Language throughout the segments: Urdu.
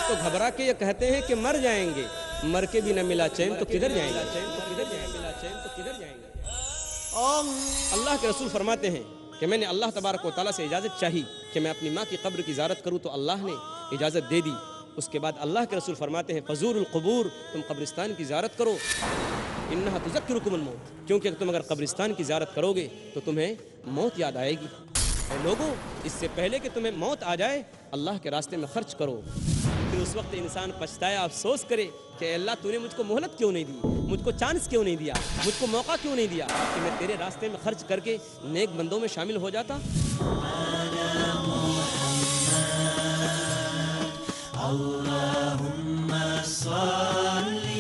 تو گھبرا کے یہ کہتے ہیں کہ مر جائیں گے، مر کے بھی نہ ملا چین تو کدھر جائیں گے؟ اللہ کے رسول فرماتے ہیں کہ میں نے اللہ تبارک و تعالیٰ سے اجازت چاہی کہ میں اپنی ماں کی قبر کی زیارت کروں تو اللہ نے اجازت دے دی۔ اس کے بعد اللہ کے رسول فرماتے ہیں فزور القبور، تم قبرستان کی زیارت کرو، انہا تذکرکم الموت، کیونکہ تم اگر قبرستان کی زیارت کرو گے تو تمہیں موت یاد آئے گی۔ اے لوگوں، اس سے پہلے کہ تمہیں موت آ جائے اللہ کے راستے میں خرچ کرو، پھر اس وقت انسان پچھتائے، افسوس کرے کہ اے اللہ تو نے مجھ کو مہلت کیوں نہیں دی، مجھ کو چانس کیوں نہیں دیا، مجھ کو موقع کیوں نہیں دیا کہ میں تیرے راستے میں خرچ کر کے نیک بندوں میں شامل ہو جاتا۔ اللہم صلی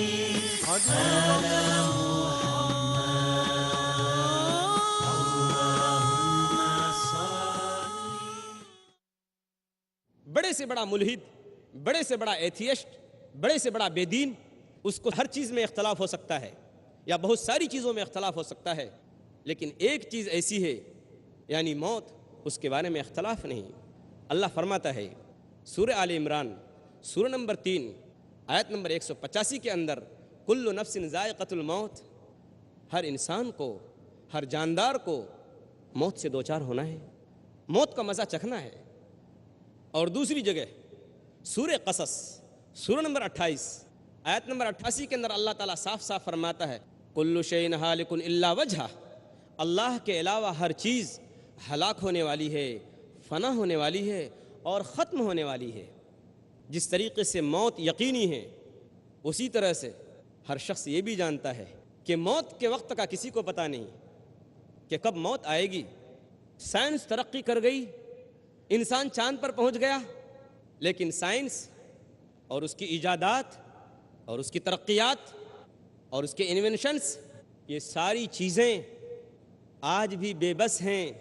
علی بڑے سے بڑا ملحد، بڑے سے بڑا ایتھیسٹ، بڑے سے بڑا بے دین، اس کو ہر چیز میں اختلاف ہو سکتا ہے یا بہت ساری چیزوں میں اختلاف ہو سکتا ہے، لیکن ایک چیز ایسی ہے یعنی موت، اس کے بارے میں اختلاف نہیں۔ اللہ فرماتا ہے سورہ آل عمران سورہ نمبر 3 آیت نمبر 185 کے اندر کل نفس ذائقۃ الموت، ہر انسان کو، ہر جاندار کو موت سے دوچار ہونا ہے، موت کا مزہ چکھنا ہے۔ اور دوسری جگہ سورہ قصص سورہ نمبر 28 آیت نمبر 88 کے اندر اللہ تعالیٰ صاف صاف فرماتا ہے کل شیء ہالک الا وجہہ، اللہ کے علاوہ ہر چیز ہلاک ہونے والی ہے، فنا ہونے والی ہے اور ختم ہونے والی ہے۔ جس طریقے سے موت یقینی ہے، اسی طرح سے ہر شخص یہ بھی جانتا ہے کہ موت کے وقت کا کسی کو پتہ نہیں کہ کب موت آئے گی۔ سائنس ترقی کر گئی، انسان چاند پر پہنچ گیا، لیکن سائنس اور اس کی ایجادات اور اس کی ترقیات اور اس کے انوینشنز، یہ ساری چیزیں آج بھی بے بس ہیں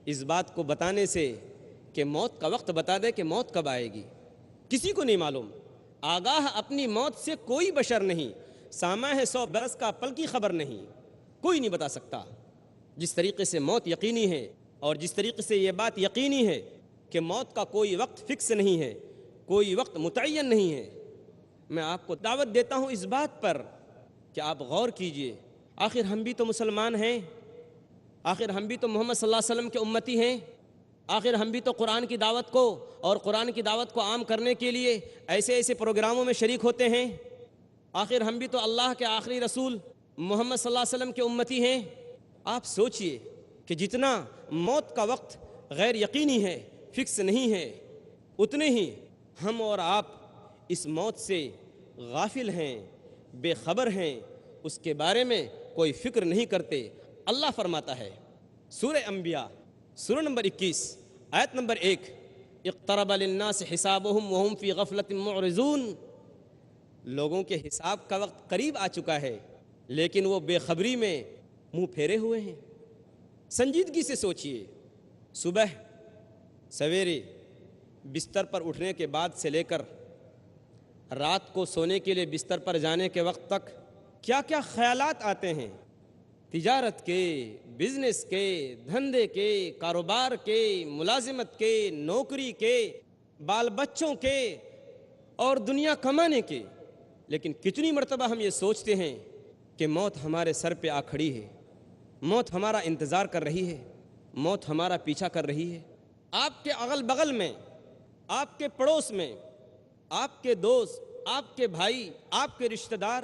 اس بات کو بتانے سے کہ موت کا وقت بتا دے کہ موت کب آئے گی۔ کسی کو نہیں معلوم، آگاہ اپنی موت سے کوئی بشر نہیں، سامع ہے 100 برس کا پل کی خبر نہیں، کوئی نہیں بتا سکتا۔ جس طریقے سے موت یقینی ہے اور جس طریقے سے یہ بات یقینی ہے کہ موت کا کوئی وقت فکس نہیں ہے، کوئی وقت متعین نہیں ہے، میں آپ کو دعوت دیتا ہوں اس بات پر کہ آپ غور کیجئے، آخر ہم بھی تو مسلمان ہیں، آخر ہم بھی تو محمد صلی اللہ علیہ وسلم کے امتی ہیں، آخر ہم بھی تو قرآن کی دعوت کو اور قرآن کی دعوت کو عام کرنے کے لیے ایسے ایسے پروگراموں میں شریک ہوتے ہیں، آخر ہم بھی تو اللہ کے آخری رسول محمد صلی اللہ علیہ وسلم کے امتی ہیں۔ آپ سوچئے کہ جتنا موت کا وقت غیر یقینی ہے، فکس نہیں ہے، اتنے ہی ہم اور آپ اس موت سے غافل ہیں، بے خبر ہیں، اس کے بارے میں کوئی فکر نہیں کرتے۔ اللہ فرماتا ہے سورہ انبیاء سورہ نمبر 21 آیت نمبر 1 اقترب للناس حسابهم وهم فی غفلۃ معرضون، لوگوں کے حساب کا وقت قریب آ چکا ہے لیکن وہ بے خبری میں منہ پھیرے ہوئے ہیں۔ سنجیدگی سے سوچئے، صبح سویرے بستر پر اٹھنے کے بعد سے لے کر رات کو سونے کے لیے بستر پر جانے کے وقت تک کیا کیا خیالات آتے ہیں، تجارت کے، بزنس کے، دھندے کے، کاروبار کے، ملازمت کے، نوکری کے، بال بچوں کے اور دنیا کمانے کے۔ لیکن کتنی مرتبہ ہم یہ سوچتے ہیں کہ موت ہمارے سر پہ آ کھڑی ہے، موت ہمارا انتظار کر رہی ہے، موت ہمارا پیچھا کر رہی ہے۔ آپ کے اغل بغل میں، آپ کے پڑوس میں، آپ کے دوست، آپ کے بھائی، آپ کے رشتہ دار،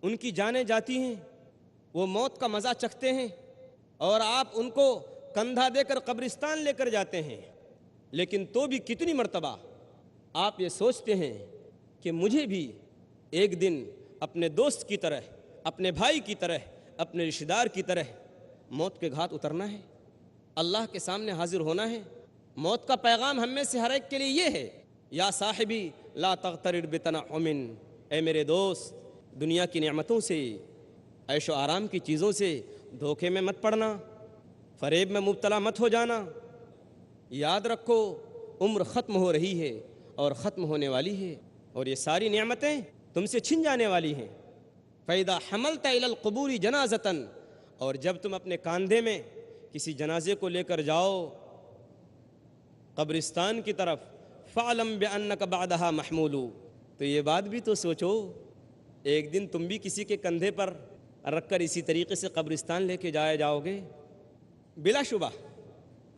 ان کی جانیں جاتی ہیں، وہ موت کا مزہ چکھتے ہیں اور آپ ان کو کندھا دے کر قبرستان لے کر جاتے ہیں، لیکن تو بھی کتنی مرتبہ آپ یہ سوچتے ہیں کہ مجھے بھی ایک دن اپنے دوست کی طرح، اپنے بھائی کی طرح، اپنے رشتہ دار کی طرح موت کے گھاٹ اترنا ہے، اللہ کے سامنے حاضر ہونا ہے۔ موت کا پیغام ہم میں سے ہر ایک کے لیے یہ ہے یا صاحبی لا تغترر بتنعم، اے میرے دوست دنیا کی نعمتوں سے، عیش و آرام کی چیزوں سے دھوکے میں مت پڑنا، فریب میں مبتلا مت ہو جانا۔ یاد رکھو عمر ختم ہو رہی ہے اور ختم ہونے والی ہے اور یہ ساری نعمتیں تم سے چھن جانے والی ہیں۔ فَإِذَا حَمَلْتَ إِلَى الْقُبُورِ جَنَازَةً، اور جب تم اپنے کاندھے میں کسی جنازے کو لے کر جاؤ قبرستان کی طرف، فَعْلَمْ بِأَنَّكَ بَعْدَهَا مَحْمُولُ، تو یہ بات بھی تو سوچو، ایک دن تم بھی کسی کے کندھے پر رکھ کر اسی طریقے سے قبرستان لے کے جاؤ گے۔ بلا شبہ،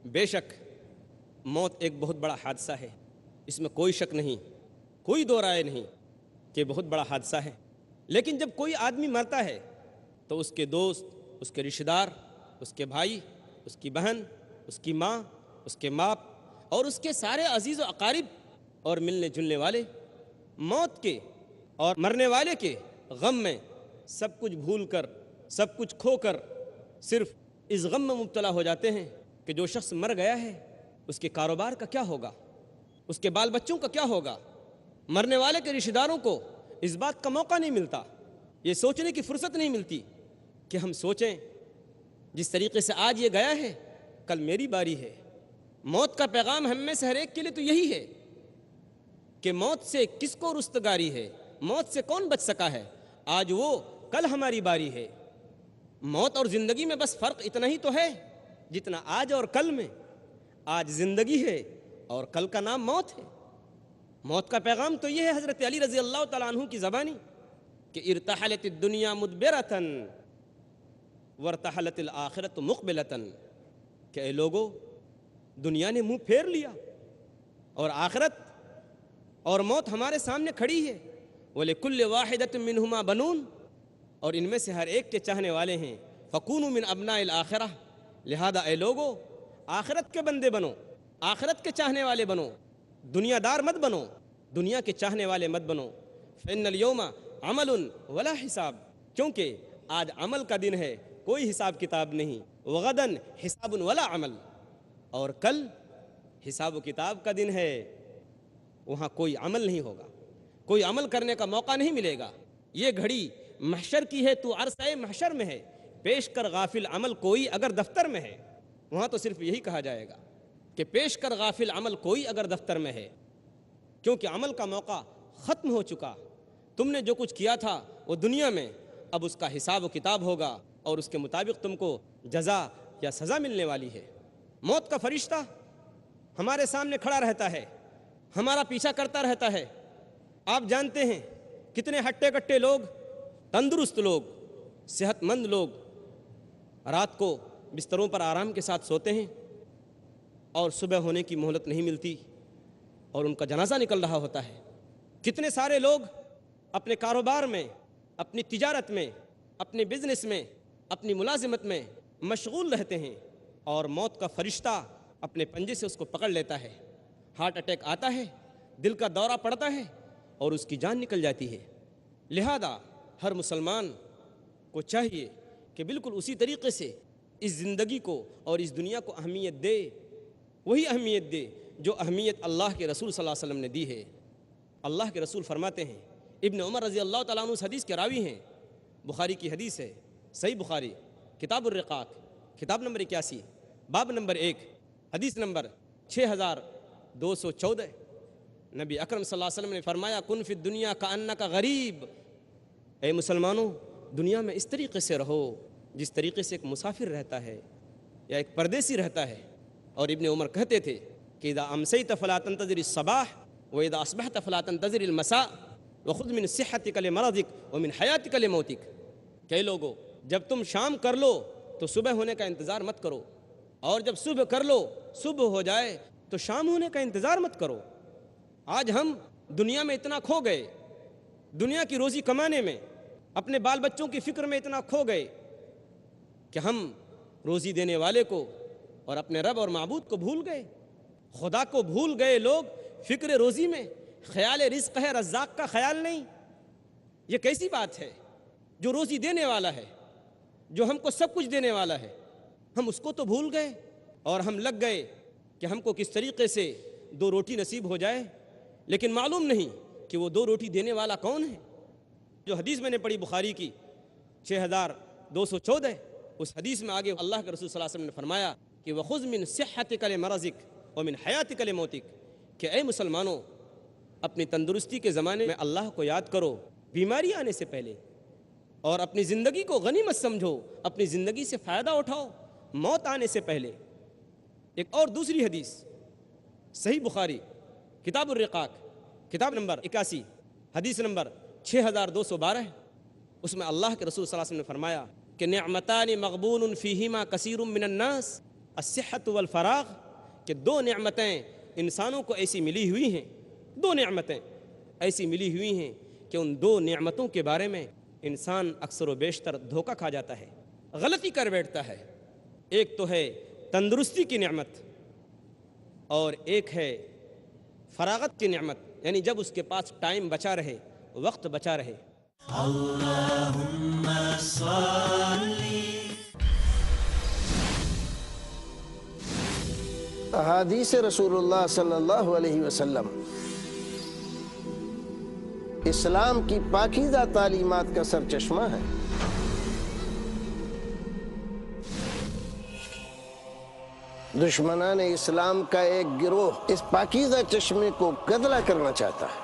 بے شک موت ایک بہت بڑا حادثہ ہے، اس میں کوئی شک نہیں، کوئی دو رائے نہیں کہ بہت بڑا حادثہ ہے۔ لیکن جب کوئی آدمی مرتا ہے تو اس کے دوست، اس کے رشتہ دار، اس کے بھائی، اس کی بہن، اس کی ماں، اس کے باپ اور اس کے سارے عزیز و اقارب اور ملنے جلنے والے موت کے اور مرنے والے کے غم میں سب کچھ بھول کر، سب کچھ کھو کر صرف اس غم میں مبتلا ہو جاتے ہیں کہ جو شخص مر گیا ہے اس کے کاروبار کا کیا ہوگا، اس کے بال بچوں کا کیا ہوگا۔ مرنے والے کے رشتہ داروں کو اس بات کا موقع نہیں ملتا، یہ سوچنے کی فرصت نہیں ملتی کہ ہم سوچیں جس طریقے سے آج یہ گیا ہے کل میری باری ہے۔ موت کا پیغام ہم میں سے ہر ایک کے لیے تو یہی ہے کہ موت سے کس کو رستگاری ہے، موت سے کون بچ سکا ہے، آج وہ کل ہماری باری ہے۔ موت اور زندگی میں بس فرق اتنا ہی تو ہے جتنا آج اور کل میں، آج زندگی ہے اور کل کا نام موت ہے۔ موت کا پیغام تو یہ ہے حضرت علی رضی اللہ تعالیٰ عنہ کی زبانی کہ ارتحلت الدنیا مدبرتاً وارتحلت الآخرت مقبلتاً، کہ اے لوگو دنیا نے منہ پھیر لیا اور آخرت اور موت ہمارے سامنے کھڑی ہے۔ وَلِكُلِّ وَاحِدَةٍ مِّنْهُمَا بَنُونَ، اور ان میں سے ہر ایک کے چاہنے والے ہیں۔ فَكُونُوا مِنْ أَبْنَاءِ الْآخِرَةِ، لہذا اے لوگو آخرت کے بندے بنو، آخرت کے چاہنے والے بنو، دنیا دار مت بنو، دنیا کے چاہنے والے مت بنو۔ فَإِنَّ الْيَوْمَ عَمَلٌ وَلَا حِسَاب، کیونکہ آج عمل کا دن ہے، کوئی حساب کتاب نہیں۔ وَغَدًا حِسَابٌ وَلَا عَمل، اور کل حساب و کتاب کا دن ہے، وہاں کوئی عمل نہیں ہوگا، کوئی عمل کرنے کا موقع نہیں ملے گا۔ یہ گھڑی محشر کی ہے، تو عرصہ محشر میں ہے، پیش کر غافل عمل کوئی اگر دفتر میں ہے، وہاں تو صرف یہی کہا جائے گا کہ پیش کر غافل عمل کوئی اگر دفتر میں ہے، کیونکہ عمل کا موقع ختم ہو چکا۔ تم نے جو کچھ کیا تھا وہ دنیا میں، اب اس کا حساب و کتاب ہوگا اور اس کے مطابق تم کو جزا یا سزا ملنے والی ہے۔ موت کا فرشتہ ہمارے سامنے کھڑا رہتا ہے، ہمارا پیچھا کرتا رہتا ہے۔ آپ جانتے ہیں کتنے ہٹے کٹے لوگ، تندرست لوگ، صحت مند لوگ رات کو بستروں پر آرام کے ساتھ سوتے ہیں اور صبح ہونے کی مہلت نہیں ملتی اور ان کا جنازہ نکل رہا ہوتا ہے۔ کتنے سارے لوگ اپنے کاروبار میں، اپنی تجارت میں، اپنے بزنس میں، اپنی ملازمت میں مشغول رہتے ہیں اور موت کا فرشتہ اپنے پنجے سے اس کو پکڑ لیتا ہے، ہارٹ اٹیک آتا ہے، دل کا دورہ پڑتا ہے اور اس کی جان نکل جاتی ہے۔ لہذا ہر مسلمان کو چاہیے کہ بالکل اسی طریقے سے اس زندگی کو اور اس دنیا کو اہمیت دے، وہی اہمیت دے جو اہمیت اللہ کے رسول صلی اللہ علیہ وسلم نے دی ہے۔ اللہ کے رسول فرماتے ہیں، ابن عمر رضی اللہ تعالیٰ عنہ اس حدیث کے راوی ہیں، بخاری کی حدیث ہے، صحیح بخاری کتاب الرقاق، کتاب نمبر 81، باب نمبر 1، حدیث نمبر 6214، نبی اکرم صلی اللہ علیہ وسلم نے فرمایا، کن فی الدنیا کأنک غریب، اے مسلمانوں دنیا میں اس طریقے سے رہو جس طریقے سے ایک مسافر رہتا ہے یا ایک پردیسی رہتا ہے۔ اور ابن عمر کہتے تھے کہ اذا امسیت فلا تنتظر الصباح واذا اصبحت فلا تنتظر المساء وخذ من صحتک لمرضک ومن حیاتک لموتک، کہ لوگو جب تم شام کر لو تو صبح ہونے کا انتظار مت کرو، اور جب صبح کر لو، صبح ہو جائے تو شام ہونے کا انتظار مت کرو۔ آج ہم دنیا میں اتنا کھو گئے، دنیا کی روزی کمانے میں، اپنے بال بچوں کی فکر میں اتنا کھو گئے کہ ہم روزی دینے والے کو اور اپنے رب اور معبود کو بھول گئے، خدا کو بھول گئے لوگ فکر روزی میں۔ خیال رزق ہے، رزاق کا خیال نہیں۔ یہ کیسی بات ہے؟ جو روزی دینے والا ہے، جو ہم کو سب کچھ دینے والا ہے، ہم اس کو تو بھول گئے اور ہم لگ گئے کہ ہم کو کس طریقے سے 2 روٹی نصیب ہو جائے، لیکن معلوم نہیں کہ وہ 2 روٹی دینے والا کون ہے۔ جو حدیث میں نے پڑھی بخاری کی 6214، اس حدیث میں آگے اللہ کے رسول صلی اللہ علیہ وسلم نے فرمایا کہ وَخُذْ مِنْ صِحَّتِكَ لِمَرَضِكَ وَمِنْ حَيَاتِكَ لِمَوْتِكَ، کہ اے مسلمانوں اپنی تندرستی کے زمانے میں اللہ کو یاد کرو بیماری آنے سے پہلے، اور اپنی زندگی کو غنیمت سمجھو، اپنی زندگی سے فائدہ اٹھاؤ موت آنے سے پہلے۔ ایک اور دوسری حدیث صحیح بخاری کتاب الرقاق، کتاب نمبر 81، حدیث نمبر 6212، اس میں اللہ کے رسول صلی اللہ علیہ وسلم نے فرمایا کہ نعمتان مغبون فیہما کثیر من الناس الصحت والفراغ، کہ دو نعمتیں انسانوں کو ایسی ملی ہوئی ہیں، دو نعمتیں ایسی ملی ہوئی ہیں کہ ان دو نعمتوں کے بارے میں انسان اکثر و بیشتر دھوکہ کھا جاتا ہے، غلطی کر بیٹھتا ہے۔ ایک تو ہے تندرستی کی نعمت اور ایک ہے فراغت کی نعمت، یعنی جب اس کے پاس ٹائم بچا رہے، وقت بچا رہے۔ اللہم صلی احادیث رسول اللہ صلی اللہ علیہ وسلم اسلام کی پاکیزہ تعلیمات کا سرچشمہ ہے۔ دشمنان اسلام کا ایک گروہ اس پاکیزہ چشمے کو گدلا کرنا چاہتا ہے۔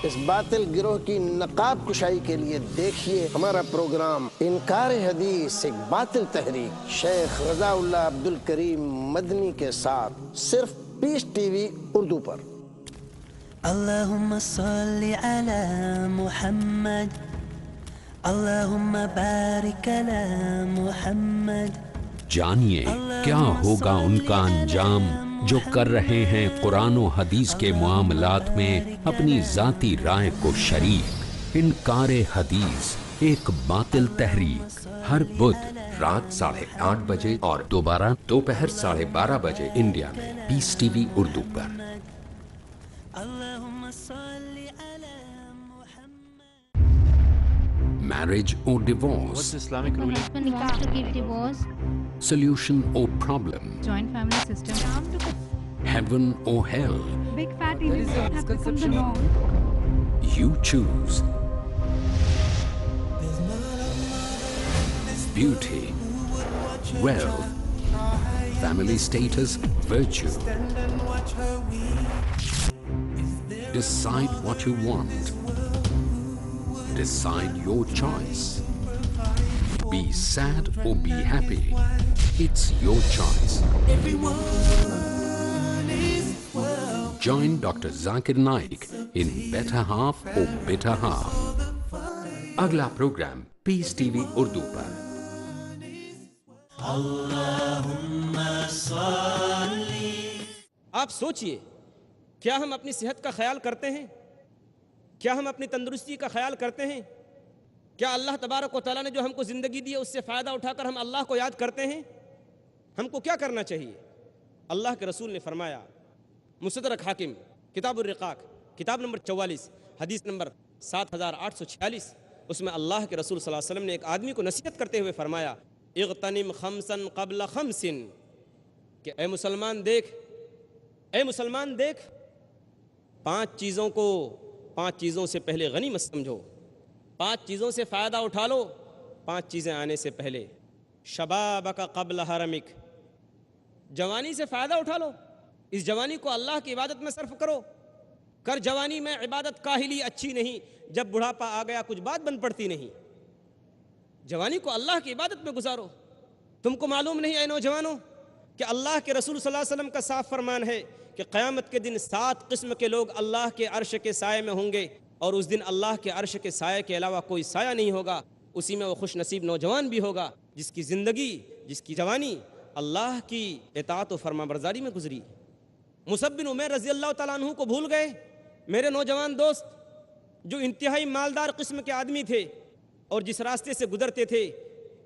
اس باطل گروہ کی نقاب کشائی کے لیے دیکھیے ہمارا پروگرام انکار حدیث ایک باطل تحریک، شیخ رضا اللہ عبدالکریم مدنی کے ساتھ، صرف پیس ٹی وی اردو پر۔ اللہم صلی علی محمد، اللہم بارک علی محمد۔ جانیے کیا ہوگا ان کا انجام جو کر رہے ہیں قرآن و حدیث کے معاملات میں اپنی ذاتی رائے کو شریک۔ انکار حدیث ایک باطل تحریک، ہر بدھ رات 8:30 بجے اور دوبارہ دوپہر 12:30 بجے انڈیا میں پیس ٹی وی اردو پر۔ اللہم صلی علی محمد۔ Marriage or What's divorce, Islamic ruling? husband needs to give divorce, solution or problem, joint family system. heaven or hell, Big fat Indians have become the norm. you choose. Beauty, wealth, family status, virtue. Decide what you want. Decide your choice. Be sad or be happy. It's your choice. Join Dr. Zakir Naik in Better Half or Bitter Half. اگلا پروگرام پیس ٹی وی اردو پر۔ اللہم صلی۔ آپ سوچئے، کیا ہم اپنی صحت کا خیال کرتے ہیں؟ کیا ہم اپنی تندرستی کا خیال کرتے ہیں؟ کیا اللہ تبارک و تعالیٰ نے جو ہم کو زندگی دی ہے اس سے فائدہ اٹھا کر ہم اللہ کو یاد کرتے ہیں؟ ہم کو کیا کرنا چاہیے؟ اللہ کے رسول نے فرمایا، مستدرک حاکم کتاب الرقاق کتاب نمبر 44 حدیث نمبر 7846، اس میں اللہ کے رسول صلی اللہ علیہ وسلم نے ایک آدمی کو نصیحت کرتے ہوئے فرمایا، اغتنم خمسا قبل خمس، کہ اے مسلمان دیکھ، 5 چیزوں سے پہلے غنیمت سمجھو، 5 چیزوں سے فائدہ اٹھا لو، 5 چیزیں آنے سے پہلے۔ شبابک قبل حرمک، جوانی سے فائدہ اٹھا لو، اس جوانی کو اللہ کی عبادت میں صرف کرو۔ کر جوانی میں عبادت کاہلی اچھی نہیں، جب بڑھاپا آ گیا کچھ بات بن پڑتی نہیں۔ جوانی کو اللہ کی عبادت میں گزارو۔ تم کو معلوم نہیں اے نوجوانوں کہ اللہ کے رسول صلی اللہ علیہ وسلم کا صاف فرمان ہے کہ قیامت کے دن 7 قسم کے لوگ اللہ کے عرش کے سائے میں ہوں گے، اور اس دن اللہ کے عرش کے سائے کے علاوہ کوئی سایہ نہیں ہوگا۔ اسی میں وہ خوش نصیب نوجوان بھی ہوگا جس کی زندگی، جس کی جوانی اللہ کی اطاعت و فرما برداری میں گزری۔ مصعب بن عمیر رضی اللہ تعالیٰ عنہ کو بھول گئے؟ میرے نوجوان دوست، جو انتہائی مالدار قسم کے آدمی تھے اور جس راستے سے گزرتے تھے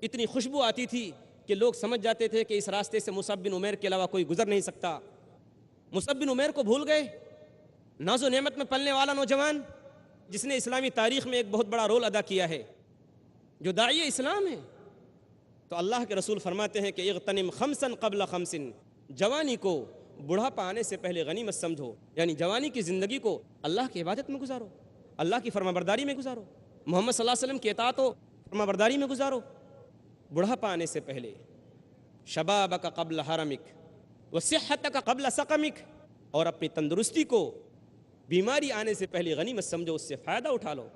اتنی خوشبو آتی تھی کہ لوگ سمجھ جاتے تھے کہ اس راستے سے مصعب بن عمیر کے علاوہ کوئی گزر نہیں سکتا۔ مصعب بن عمیر کو بھول گئے؟ ناز و نعمت میں پلنے والا نوجوان جس نے اسلامی تاریخ میں ایک بہت بڑا رول ادا کیا ہے، جو داعی اسلام ہے۔ تو اللہ کے رسول فرماتے ہیں کہ اغتنم خمسا قبل خمس، جوانی کو بڑھاپا آنے سے پہلے غنیمت سمجھو، یعنی جوانی کی زندگی کو اللہ کی عبادت میں گزارو، اللہ کی فرما برداری میں گزارو، محمد صلی اللہ علیہ وسلم کی اطاعت و فرما برداری میں گزارو بڑھاپا آنے سے پہلے۔ شبابک قبل حرمک وصحتک قبل سقمک، اور اپنی تندرستی کو بیماری آنے سے پہلے غنیمت سمجھو، اس سے فائدہ اٹھا لو۔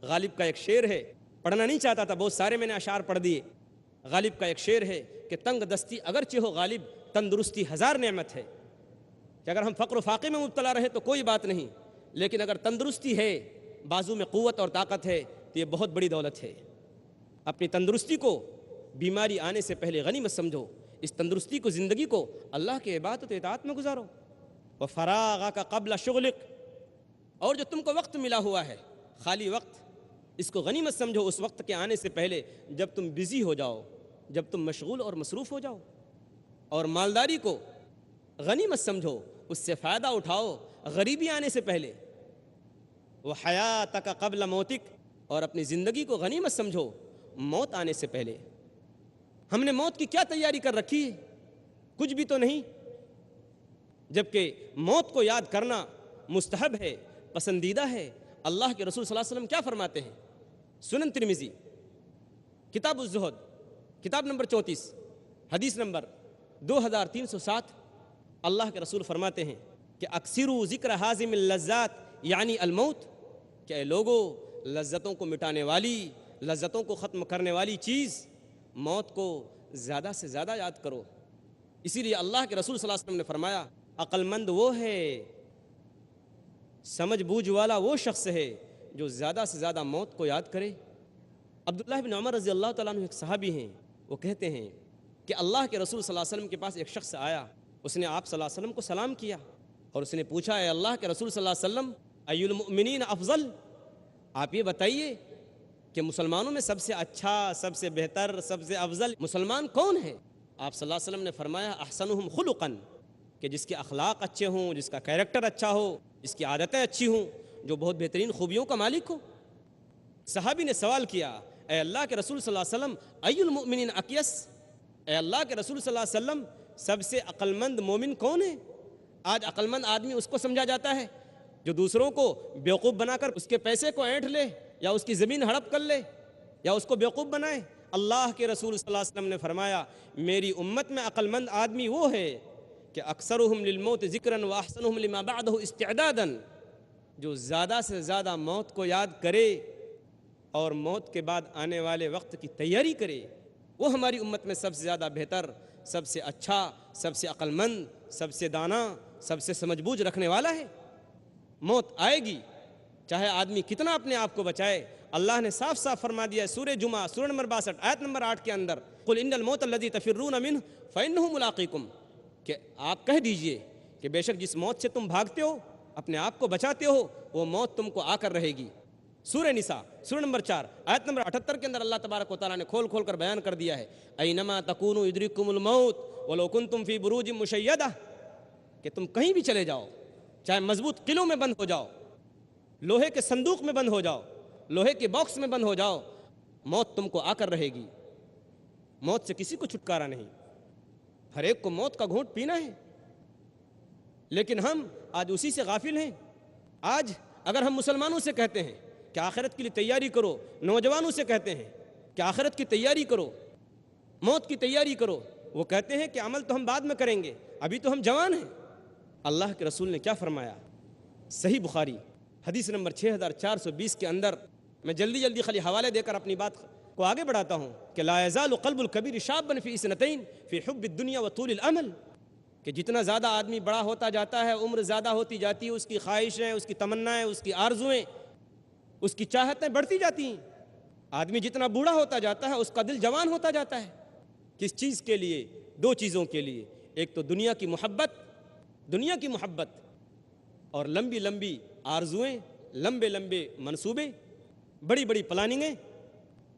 غالب کا ایک شعر ہے، پڑھنا نہیں چاہتا تھا، بہت سارے میں نے اشعار پڑھ دیے۔ غالب کا ایک شعر ہے کہ تنگ دستی اگرچہ ہو غالب، تندرستی 1000 نعمت ہے۔ کہ اگر ہم فقر و فاقے میں مبتلا رہے تو کوئی بات نہیں، لیکن اگر تندرستی ہے، بازو میں قوت اور طاقت ہے تو یہ بہت بڑی دولت ہے۔ اپنی تندرستی کو بیماری آنے سے پہلے غنیمت سمجھو، اس تندرستی کو، زندگی کو اللہ کے عبادت و اطاعت میں گزارو۔ وَفَرَاغَكَ قَبْلَ شُغْلِكَ، اور جو تم کو وقت ملا ہوا ہے، خالی وقت، اس کو غنیمت سمجھو اس وقت کے آنے سے پہلے جب تم بزی ہو جاؤ، جب تم مشغول اور مصروف ہو جاؤ۔ اور مالداری کو غنیمت سمجھو، اس سے فائدہ اٹھاؤ غریبی آنے سے پہلے۔ وَحَيَاتَكَ قَبْلَ مَوْتِكَ، اور اپنی زندگی کو غنیمت سمجھو موت آنے سے پہلے۔ ہم نے موت کی کیا تیاری کر رکھی ہے؟ کچھ بھی تو نہیں، جبکہ موت کو یاد کرنا مستحب ہے، پسندیدہ ہے۔ اللہ کے رسول صلی اللہ علیہ وسلم کیا فرماتے ہیں؟ سنن ترمذی کتاب الزہد، کتاب نمبر 34، حدیث نمبر 2307، اللہ کے رسول فرماتے ہیں کہ اکثروا ذکر حازم اللذات یعنی الموت، کہ اے لوگو لذتوں کو مٹانے والی، لذتوں کو ختم کرنے والی چیز موت کو زیادہ سے زیادہ یاد کرو۔ اسی لیے اللہ کے رسول صلی اللہ علیہ وسلم نے فرمایا عقل مند وہ ہے، سمجھ بوجھ والا وہ شخص ہے جو زیادہ سے زیادہ موت کو یاد کرے۔ عبداللہ بن عمر رضی اللہ تعالیٰ عنہ ایک صحابی ہیں، وہ کہتے ہیں کہ اللہ کے رسول صلی اللہ علیہ وسلم کے پاس ایک شخص آیا، اس نے آپ صلی اللہ علیہ وسلم کو سلام کیا اور اس نے پوچھا اے اللہ کے رسول صلی اللہ علیہ وسلم ای المؤمنین افضل، آپ یہ بتائیے کہ مسلمانوں میں سب سے اچھا، سب سے بہتر، سب سے افضل مسلمان کون ہے؟ آپ صلی اللہ علیہ وسلم نے فرمایا احسنہم خلقاً، کہ جس کے اخلاق اچھے ہوں، جس کا کیریکٹر اچھا ہو، جس کی عادتیں اچھی ہوں، جو بہت بہترین خوبیوں کا مالک ہو۔ صحابی نے سوال کیا اے اللہ کے رسول صلی اللہ علیہ وسلم ای المؤمنین اقیس، اے اللہ کے رسول صلی اللہ علیہ وسلم سب سے عقلمند مومن کون ہے؟ آج عقلمند آدمی اس کو سمجھا جاتا ہے جو دوسروں کو بیوقوف بنا کر اس کے پیسے کو اینٹھ لے، یا اس کی زمین ہڑپ کر لے، یا اس کو بیوقوف بنائے۔ اللہ کے رسول صلی اللہ علیہ وسلم نے فرمایا میری امت میں عقلمند آدمی وہ ہے کہ اکثرہم للموت ذکراً واحسنہم لما بعدہ استعداداً، جو زیادہ سے زیادہ موت کو یاد کرے اور موت کے بعد آنے والے وقت کی تیاری کرے، وہ ہماری امت میں سب سے زیادہ بہتر، سب سے اچھا، سب سے عقلمند، سب سے دانا، سب سے سمجھ بوجھ رکھنے والا ہے۔ موت آئے گی، چاہے آدمی کتنا اپنے آپ کو بچائے۔ اللہ نے صاف صاف فرما دیا ہے سورہ جمعہ سورہ نمبر 62 آیت نمبر 8 کے اندر، قل ان الموت الذی تفرون منہ فانہ ملاقیکم، کہ آپ کہہ دیجئے کہ بے شک جس موت سے تم بھاگتے ہو، اپنے آپ کو بچاتے ہو، وہ موت تم کو آ کر رہے گی۔ سورہ نساء سورہ نمبر 4 آیت نمبر 78 کے اندر اللہ تبارک و تعالیٰ نے کھول کھول کر بیان کر دیا ہے اینما تکونوا یدرککم الموت ولو کنتم فی بروج مشیدہ، کہ تم کہیں بھی چلے جاؤ، چاہے مضبوط قلعوں میں بند ہو جاؤ، لوہے کے صندوق میں بند ہو جاؤ، لوہے کے باکس میں بند ہو جاؤ، موت تم کو آ کر رہے گی۔ موت سے کسی کو چھٹکارا نہیں، ہر ایک کو موت کا گھونٹ پینا ہے، لیکن ہم آج اسی سے غافل ہیں۔ آج اگر ہم مسلمانوں سے کہتے ہیں کہ آخرت کے لیے تیاری کرو، نوجوانوں سے کہتے ہیں کہ آخرت کی تیاری کرو، موت کی تیاری کرو، وہ کہتے ہیں کہ عمل تو ہم بعد میں کریں گے، ابھی تو ہم جوان ہیں۔ اللہ کے رسول نے کیا فرمایا؟ صحیح بخاری حدیث نمبر 6420 کے اندر، میں جلدی خالی حوالے دے کر اپنی بات کو آگے بڑھاتا ہوں کہ لا یزال قلب الکبیر شابا فی اثنتین فی حب الدنیا و طول الامل، کہ جتنا زیادہ آدمی بڑا ہوتا جاتا ہے، عمر زیادہ ہوتی جاتی ہے، اس کی خواہشیں، اس کی تمنائیں، اس کی آرزویں، اس کی چاہتیں بڑھتی جاتی ہیں۔ آدمی جتنا بوڑھا ہوتا جاتا ہے اس کا دل جوان ہوتا جاتا ہے۔ کس چیز کے لیے؟ دو چیزوں کے لیے، ایک تو دنیا کی محبت اور لمبی لمبی آرزویں، لمبے لمبے منصوبے، بڑی بڑی پلاننگیں۔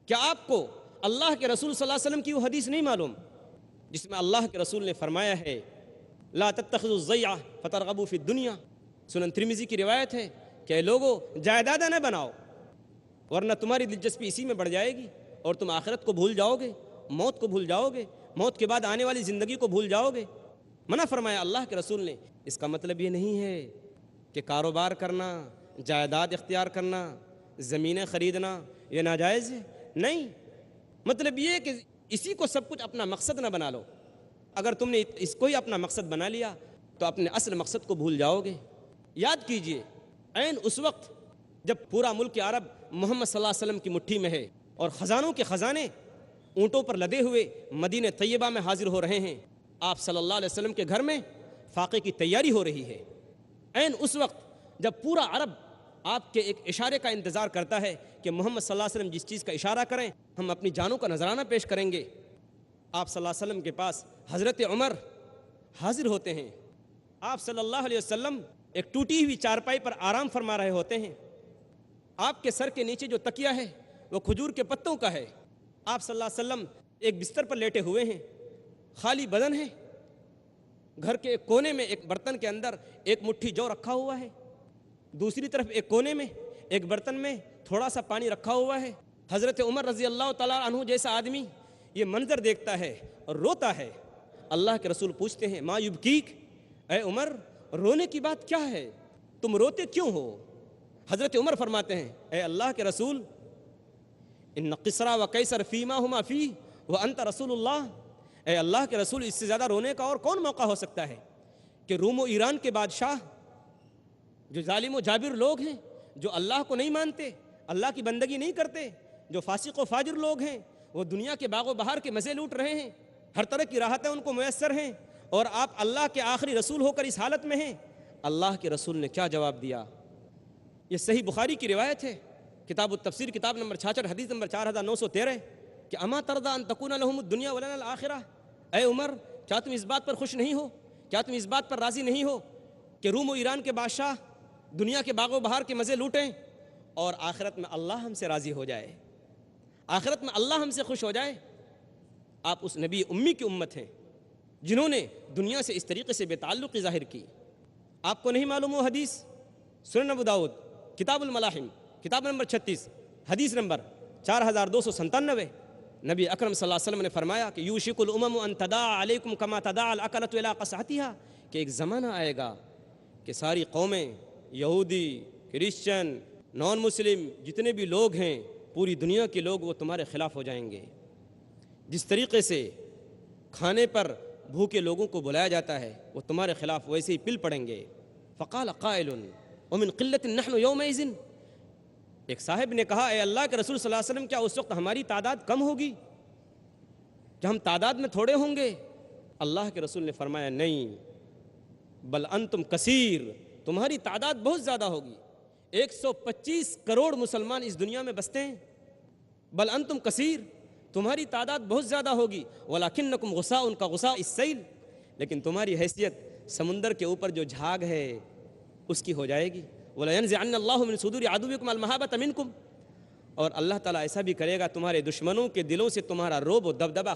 کیا آپ کو اللہ کے رسول صلی اللہ علیہ وسلم کی وہ حدیث نہیں معلوم جس میں اللہ کے رسول نے فرمایا ہے لا تتخذوا الضیعہ فترغبوا فی الدنیا؟ سنن ترمذی کی روایت ہے کہ لوگوں جائیدادیں نہ بناؤ ورنہ تمہاری دلچسپی اسی میں بڑھ جائے گی اور تم آخرت کو بھول جاؤ گے، موت کو بھول جاؤ گے، موت کے بعد آنے والی زندگی کو بھول جاؤ گے۔ منع فرمایا اللہ کے رسول نے۔ اس کا مطلب یہ نہیں ہے کہ کاروبار کرنا، جائیداد اختیار کرنا، زمینیں خریدنا یہ ناجائز ہے، نہیں۔ مطلب یہ ہے کہ اسی کو سب کچھ اپنا مقصد نہ بنا لو۔ اگر تم نے اس کو ہی اپنا مقصد بنا لیا تو اپنے اصل مقصد کو بھول جاؤ گے۔ یاد کیجئے عین اس وقت جب پورا ملک عرب محمد صلی اللہ علیہ وسلم کی مٹھی میں ہے اور خزانوں کے خزانے اونٹوں پر لدے ہوئے مدینہ طیبہ میں حاضر ہو رہے ہیں، آپ صلی اللہ علیہ وسلم کے گھر میں فاقے کی تیاری ہو رہی ہے، عین اس وقت جب پورا عرب آپ کے ایک اشارے کا انتظار کرتا ہے کہ محمد صلی اللہ علیہ وسلم جس چیز کا اشارہ کریں ہم اپنی جانوں کا نذرانہ پیش کریں گے۔ آپ صلی اللہ علیہ وسلم کے پاس حضرت عمر حاضر ہوتے ہیں۔ آپ صلی اللہ علیہ وسلم ایک ٹوٹی ہوئی چارپائی پر آرام فرما رہے ہوتے ہیں۔ آپ کے سر کے نیچے جو تکیہ ہے وہ کھجور کے پتوں کا ہے۔ آپ صلی اللہ علیہ وسلم ایک بستر پر لیٹے ہوئے ہیں، خالی بدن ہے۔ گھر کے ایک کونے میں ایک برتن کے اندر ایک مٹھی جو رکھا ہوا ہے، دوسری طرف ایک کونے میں ایک برتن میں تھوڑا سا پانی رکھا ہوا ہے۔ حضرت عمر رضی اللہ تعالیٰ عنہ جیسا آدمی یہ منظر دیکھتا ہے اور روتا ہے۔ اللہ کے رسول پوچھتے ہیں ما یبکیک، اے عمر رونے کی بات کیا ہے، تم روتے کیوں ہو؟ حضرت عمر فرماتے ہیں اے اللہ کے رسول ان قسرا و قیصر فیما ہما فی وانت رسول اللہ، اے اللہ کے رسول اس سے زیادہ رونے کا اور کون موقع ہو سکتا ہے کہ روم و ایران کے بادشاہ جو ظالم و جابر لوگ ہیں، جو اللہ کو نہیں مانتے، اللہ کی بندگی نہیں کرتے، جو فاسق و فاجر لوگ ہیں، وہ دنیا کے باغ و بہار کے مزے لوٹ رہے ہیں، ہر طرح کی راحتیں ان کو میسر ہیں، اور آپ اللہ کے آخری رسول ہو کر اس حالت میں ہیں۔ اللہ کے رسول نے کیا جواب دیا؟ یہ صحیح بخاری کی روایت ہے، کتاب التفسیر کتاب نمبر 66 حدیث نمبر 4913 کہ اما ترضى ان تكون لهم الدنيا ولنا الاخرہ، اے عمر کیا تم اس بات پر خوش نہیں ہو، کیا تم اس بات پر راضی نہیں ہو کہ روم و ایران کے بادشاہ دنیا کے باغ و بہار کے مزے لوٹیں اور آخرت میں اللہ ہم سے راضی ہو جائے، آخرت میں اللہ ہم سے خوش ہو جائے؟ آپ اس نبی امی کی امت ہیں جنہوں نے دنیا سے اس طریقے سے بے تعلقی ظاہر کی۔ آپ کو نہیں معلوم وہ حدیث؟ سنن ابو داؤد کتاب الملاحم کتاب نمبر 36 حدیث نمبر 4297 نبی اکرم صلی اللہ علیہ وسلم نے فرمایا کہ یوشک الامم ان تداعى علیکم کما تداعى الاکلۃ الی قصعتها، کہ ایک زمانہ آئے گا کہ ساری قومیں، یہودی، کرسچن، نان مسلم، جتنے بھی لوگ ہیں، پوری دنیا کے لوگ وہ تمہارے خلاف ہو جائیں گے۔ جس طریقے سے کھانے پر بھوکے لوگوں کو بلایا جاتا ہے وہ تمہارے خلاف ویسے ہی پل پڑیں گے۔ فقال قائل ومن قلۃ نحن یومئذ، ایک صاحب نے کہا اے اللہ کے رسول صلی اللہ علیہ وسلم کیا اس وقت ہماری تعداد کم ہوگی، کیا ہم تعداد میں تھوڑے ہوں گے؟ اللہ کے رسول نے فرمایا نہیں، بل انتم کثیر، تمہاری تعداد بہت زیادہ ہوگی۔ 125 کروڑ مسلمان اس دنیا میں بستے ہیں، بل انتم کثیر، تمہاری تعداد بہت زیادہ ہوگی، ولکنکم غثاء، ان کا غصہ السیل، لیکن تمہاری حیثیت سمندر کے اوپر جو جھاگ ہے اس کی ہو جائے گی۔ وَلَيَنزِعَنَّ اللَّهُ مِن صُدُورِ عَدُوِّكُمُ الْمَحَابَّةَ مِنكُمْ، اور اللہ تعالیٰ ایسا بھی کرے گا تمہارے دشمنوں کے دلوں سے تمہارا رعب و دبدبہ